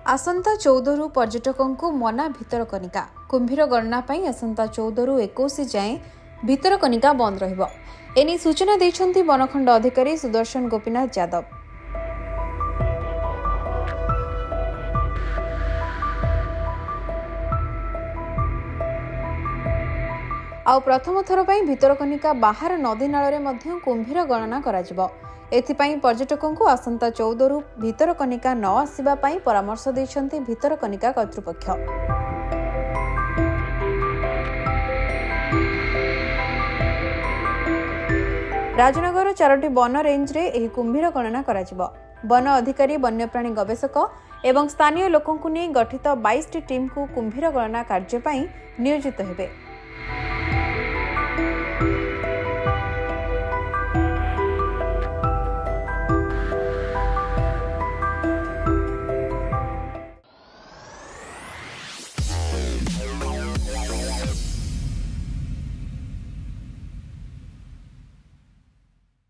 आसंता 14 रु पर्यटकों को मना भितरकनिका कुंभीर गणना पर आसंता 14 रु 21 जाए भितरकनिका बंद रहिबो। एनी सूचना दैछन्ति वनखंड अधिकारी सुदर्शन गोपीनाथ यादव। आउ प्रथम थर पर भितरकनिका बाहर नदी नाଳରେ ମଧ୍ୟ कुंभीर गणना କରାଯିବ। एथिपाई पर्यटकों को आसंता 14 रु भितरकनिका न आसिबा पाई परामर्श दैछन्ति भितरकनिका कर्तृपक्ष। राजनगर 4टी वन रेंज रे एही कुंभीर गणना कराजिबो। वन अधिकारी वन्यप्राणी गवेषक एवं स्थानीय लोकंकु नै गठित 22टी टीम को कुंभीर गणना कार्य पाई नियोजित हेबे।